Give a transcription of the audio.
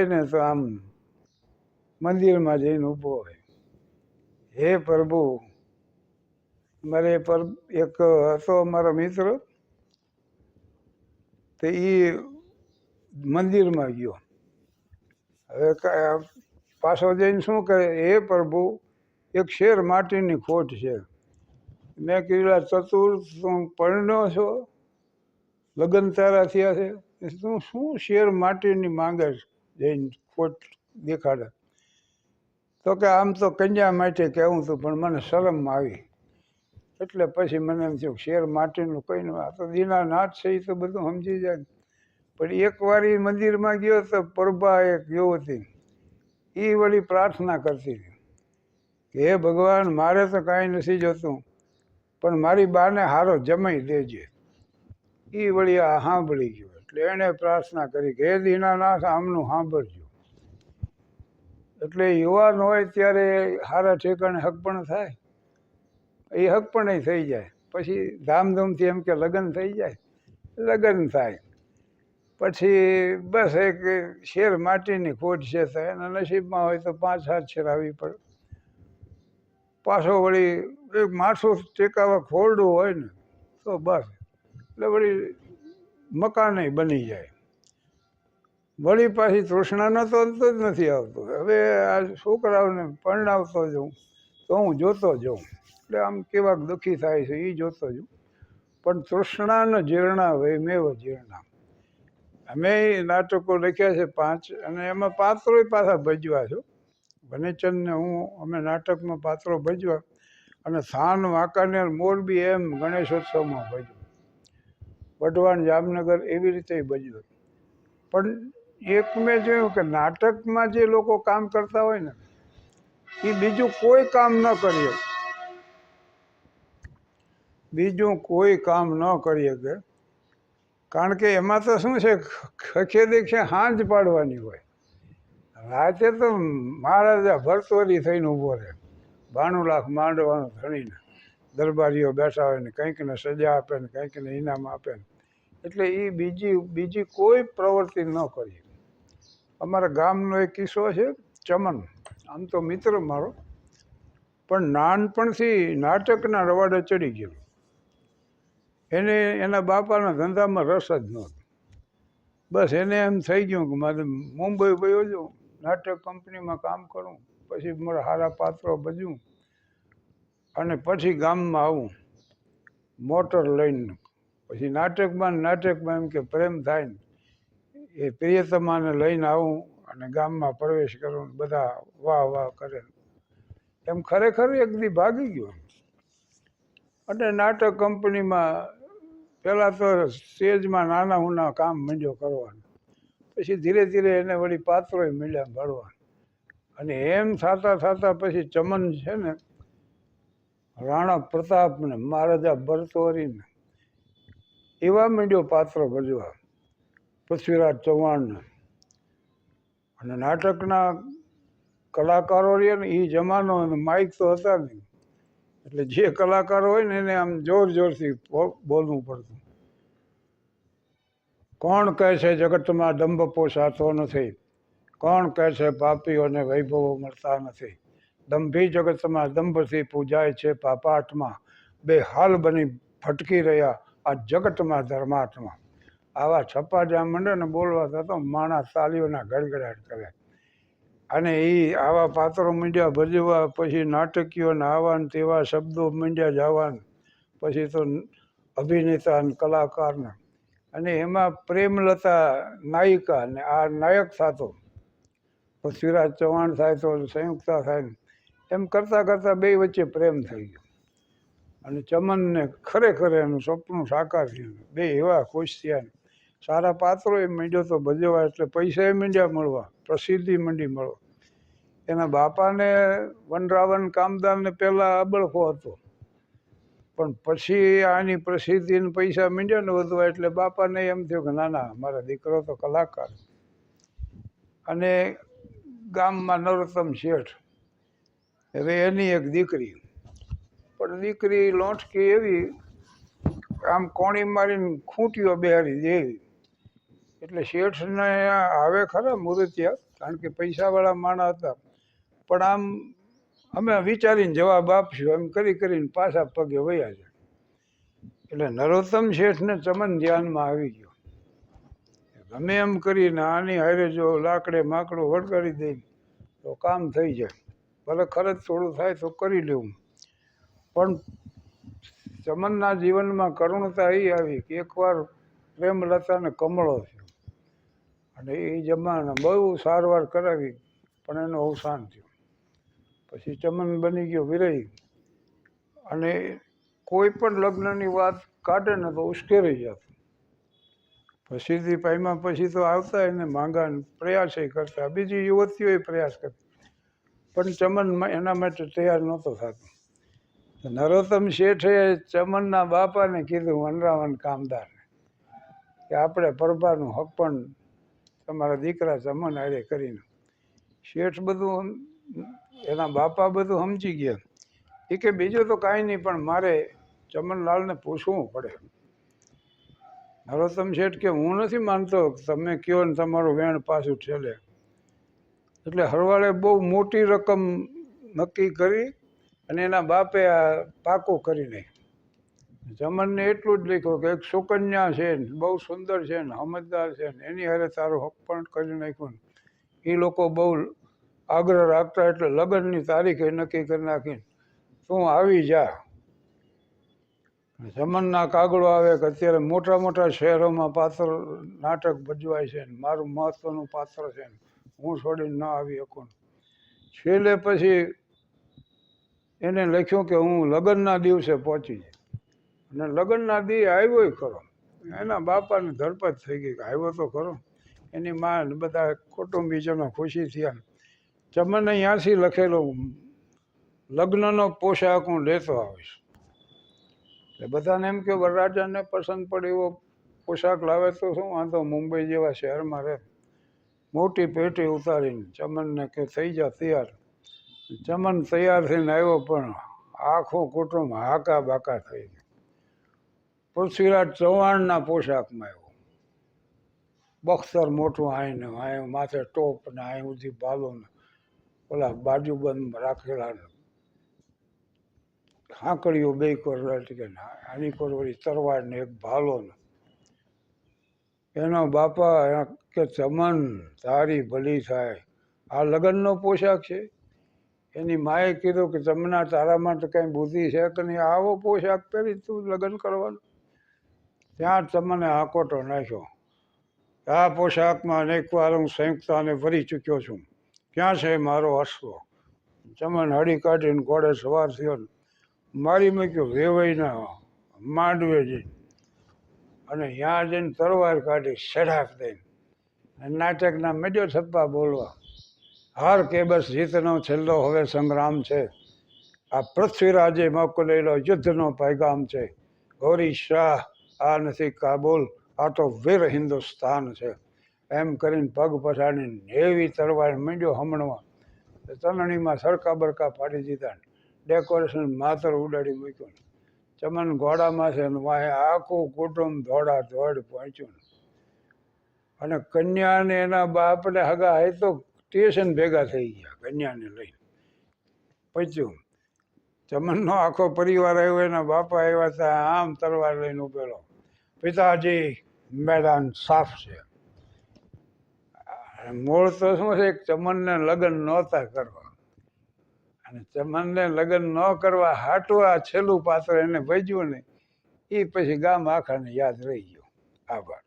હોય ને તો આમ મંદિરમાં જઈને ઊભો હોય, હે પ્રભુ. મારે પર એક હતો મારો મિત્ર, તો એ મંદિરમાં ગયો. હવે પાછો જઈને શું કરે, હે પ્રભુ એક શેર માટીની ખોટ છે. મેં કીધું ચતુર તું પરણ્યો છો, લગ્ન તારા થયા છે, તું શું શેર માટીની માંગે જઈને ખોટ દેખાડે? તો કે આમ તો કન્યા માટે કહેવું હતું પણ મને શરમ આવી, એટલે પછી મને એમ થયું શેર માટીનું કઈ નહીં, આ તો દીનાનાથ છે એ તો બધું સમજી જાય. પણ એક વાર એ મંદિરમાં ગયો તો પ્રભા એક યુવતી એ વળી પ્રાર્થના કરતી હતી કે હે ભગવાન મારે તો કાંઈ નથી જોતું પણ મારી બાને હારો જમાઈ દેજે. એ વળી આ સાંભળી ગયો એટલે એણે પ્રાર્થના કરી કે હે દીનાનાથ આમનું સાંભળજો. એટલે યુવાન હોય ત્યારે સારા ઠેકાણે હકપણ થાય, એ હકપણ થઈ જાય. પછી ધામધૂમથી એમ કે લગ્ન થઈ જાય, લગ્ન થાય. પછી બસ એક શેર માટીની ખોટ છે તો એના નસીબમાં હોય તો 5-7 શેર આવી પડે. પાછો વળી એક માથું ટેકાવા ખોરડું હોય ને તો બસ એટલે વળી મકાને બની જાય. વળી પાછી તૃષ્ણાનો તો અંત જ નથી આવતો. હવે આ છોકરાઓને પરણાવતો જાઉં તો હું જોતો જાઉં, એટલે આમ કેવા દુઃખી થાય છે એ જોતો જાઉં. પણ તૃષ્ણાનો જીર્ણા વૈમેવ જીર્ણા. અમે નાટકો લખ્યા છે 5 અને એમાં પાત્રોય પાછા ભજવા છો. વનેચંદને હું અમે નાટકમાં પાત્રો ભજવા અને થાન વાંકાનેર મોરબી એમ ગણેશોત્સવમાં ભજવા, વઢવાણ જામનગર એવી રીતે ભજવા. પણ એક મેં જોયું કે નાટકમાં જે લોકો કામ કરતા હોય ને એ બીજું કોઈ કામ ન કરીએ, બીજું કોઈ કામ ન કરી શકે. કારણ કે એમાં તો શું છે, ખખે દેખે હાંજ પાડવાની હોય. રાતે તો મહારાજા ભરતોરી થઈને ઊભો રહે, 92 લાખ માંડવાનો ધણીને, દરબારીઓ બેઠા હોય ને કંઈકને સજા આપે ને કંઈકને ઇનામ આપે ને. એટલે એ બીજી કોઈ પ્રવૃત્તિ ન કરી. અમારા ગામનો એક કિસ્સો છે, ચમન આમ તો મિત્ર મારો, પણ નાનપણથી નાટકના રવાડે ચડી ગયો. એને એના બાપાના ધંધામાં રસ જ નહોતો. બસ એને એમ થઈ ગયું કે મારે મુંબઈ વયો જાઉં, નાટક કંપનીમાં કામ કરું, પછી મારા સારા પાત્રો ભજવું અને પછી ગામમાં આવું મોટર લઈને. પછી નાટકમાં એમ કે પ્રેમ થાય ને એ પ્રિયતમાને લઈને આવું અને ગામમાં પ્રવેશ કરું, બધા વાહ વાહ કરે. એમ ખરેખર એક દી ભાગી ગયો. અને નાટક કંપનીમાં પહેલાં તો સ્ટેજમાં નાના હુના કામ માંડ્યો કરવાનું, પછી ધીરે ધીરે એને વળી પાત્રોય મળ્યા મળવા. અને એમ થતાં થતાં પછી ચમન છે ને રાણા પ્રતાપને, મહારાજા ભરતોરીને એવા માંડ્યો પાત્રો ભજવા, પૃથ્વીરાજ ચૌહાણને. અને નાટકના કલાકારો રહ્યા ને એ જમાનો માઇક તો હતા નહીં, એટલે જે કલાકારો હોય ને એને આમ જોર જોરથી બોલવું પડતું. કોણ કહે છે જગતમાં દંભ પોસાતો નથી, કોણ કહે છે પાપીઓને વૈભવો મળતા નથી, દંભી જગતમાં દંભથી પૂજાય છે પાપાત્મા, બે હાલ બની ભટકી રહ્યા આ જગતમાં ધર્માત્મા. આવા છપ્પા જ્યાં મંડે ને બોલવા થતો માણસ તાલીઓના ગડગડાટ કરે. અને એ આવા પાત્રો મીંડ્યા ભજવા. પછી નાટકીઓને આવા ને તેવા શબ્દો મીંડ્યા જવાને. પછી તો અભિનેતા અને કલાકારને, અને એમાં પ્રેમલતા નાયિકા ને આ નાયક થતો. પૃથ્વીરાજ ચૌહાણ થાય તો સંયુક્તા થાય ને એમ કરતાં કરતાં બે વચ્ચે પ્રેમ થઈ ગયો. અને ચમનને ખરેખર એનું સપનું સાકાર થયું. બે એવા ખુશ થયા ને સારા પાત્રો એ માંડ્યો તો ભજવા, એટલે પૈસા એ માંડ્યા મળવા, પ્રસિદ્ધિ મંડી મળવા. એના બાપાને વનરાવન કામદારને પહેલાં અબળખો હતો, પણ પછી આની પ્રસિદ્ધિ ને પૈસા માંડ્યા ને વધવા એટલે બાપાને એમ થયું કે ના ના મારો દીકરો તો કલાકાર. અને ગામમાં નરોત્તમ શેઠ, હવે એની એક દીકરી, પણ દીકરી લોંઠકી એવી આમ કોણી મારીને ખૂંટીઓ બેહારી દેવી. એટલે શેઠને આવે ખરા મૂર્તિયા, કારણ કે પૈસાવાળા માણસ હતા, પણ આમ અમે વિચારીને જવાબ આપશું એમ કરીને પાછા પગે વયા જાય. એટલે નરોત્તમ શેઠને ચમન ધ્યાનમાં આવી ગયો. ગમે એમ કરીને આની હારે જો લાકડે માકડું વળગાડી દઈ તો કામ થઈ જાય, ભલે ખર્ચ થોડું થાય તો કરી લેવું. પણ ચમનના જીવનમાં કરુણતા એ આવી કે એકવાર પ્રેમલતાને કમળો થયો અને એ જમાના બહુ સારવાર કરાવી પણ એનું અવસાન થયું. પછી ચમન બની ગયો વિરહી, અને કોઈ પણ લગ્નની વાત કાઢે ને તો ઉશ્કેરાઈ જતો. પછીથી પામ્યા પછી તો આવતા એને માંગા પ્રયાસ કરતા, બીજી યુવતીઓએ પ્રયાસ કરતા, પણ ચમન એના માટે તૈયાર નહોતો થતો. નરોત્તમ શેઠે ચમનના બાપાને કીધું, વનરાવન કામદારને, કે આપણે પરબાનું હક પણ તમારા દીકરા ચમન હારે કરીને. શેઠ બધું એના બાપા બધું સમજી ગયા. એ કે બીજું તો કાંઈ નહીં, પણ મારે ચમનલાલને પૂછવું પડે. નરોત્તમ શેઠ કે હું નથી માનતો, તમે કયો ને તમારું વેણ પાછું ઠેલે. એટલે હરવાળે બહુ મોટી રકમ નક્કી કરી અને એના બાપે આ પાકું કરી નાખ્યું. ચમનને એટલું જ લખ્યું કે એક સુકન્યા છે ને બહુ સુંદર છે ને સમજદાર છે ને એની હારે તારું હક પણ કરી નાખ્યું. એ લોકો બહુ આગ્રહ રાખતા એટલે લગ્નની તારીખે નક્કી કરી નાખીને તું આવી જા. ચમનના કાગળો આવે કે અત્યારે મોટા મોટા શહેરોમાં પાત્ર નાટક ભજવાય છે ને મારું મહત્વનું પાત્ર છે ને હું છોડીને ન આવી શકું. છેલ્લે પછી એને લખ્યું કે હું લગ્નના દિવસે પહોંચી જાય. અને લગ્નના દી આવ્યો ખરો, એના બાપાને ધરપત થઈ ગઈ કે આવ્યો તો ખરો. એની માં ને બધા કુટુંબીજનો ખુશી થયા. ચમને અહીંયાથી લખેલું, લગ્નનો પોશાક હું લેતો આવીશ. એટલે બધાને એમ કે વરરાજાને પસંદ પડે એવો પોશાક લાવે તો શું વાંધો, મુંબઈ જેવા શહેરમાં રહે. મોટી પેટી ઉતારીને ચમનને કે થઈ જા તૈયાર. ચમન તૈયાર થઈને આવ્યો, પણ આખું કુટુંબ હાકા બાકા થઈ ગયું. પૃથ્વીરાજ ચૌહાણના પોશાકમાં આવ્યો, બખ્તર મોટું આઈને અહીં માથે ટોપ ને અહીં સુધી ભાલો ને ઓલા બાજુબંધ રાખેલા હાંકડીઓ બે કોર આની કોર વળી તરવાર ને એક ભાલો ને. એનો બાપા કે ચમન તારી ભલી થાય, આ લગ્નનો પોશાક છે. એની માએ કીધું કે ચમના તારામાં તો કંઈ બુદ્ધિ છે કે નહીં, આવો પોશાક પહેરી તું લગ્ન કરવાનું. ત્યાં ચમને હાકોટો નાખ્યો, આ પોશાકમાં અનેક વાર હું સંયુક્તાને ભરી ચૂક્યો છું, ક્યાં છે મારો અશ્વ. ચમન હળી કાઢીને ઘોડે સવાર થયો, મારી મૂક્યો વેવાઈના માંડવે જઈને, અને ત્યાં જઈને તરવાર કાઢી સડાક દઈને નાટકના મેજો છપ્પા બોલવા, હાર કે બસ જીતનો છેલ્લો હવે સંગ્રામ છે, આ પૃથ્વીરાજે મોકલેલો યુદ્ધનો પૈગામ છે, ગૌરી શાહ આ નથી કાબુલ, આ તો વીર હિન્દુસ્તાન છે. એમ કરીને પગ પછાડીને એવી તરવાર માંડ્યો હમણવા, ચલણીમાં સરકા બરકા પાડી દીધા, ડેકોરેશન માતર ઉડાડી મૂક્યું. ચમન ઘોડામાં છે ને વાહે આખું કુટુંબ દોડા દોડ પહોંચ્યું. અને કન્યાને એના બાપને હગા એ તો સ્ટેશન ભેગા થઈ ગયા કન્યાને લઈ પચ્યું. ચમનનો આખો પરિવાર આવ્યો, એના બાપા આવ્યા હતા, આમ તલવાર લઈને ઉભેલો, પિતાજી મેદાન સાફ છે. મૂળ તો શું છે, ચમનને લગ્ન નહોતા કરવા, અને ચમનને લગ્ન ન કરવા હાટું આ છેલ્લું પાત્ર એને ભજ્યું ને એ પછી ગામ આખાને યાદ રહી ગયું. આભાર.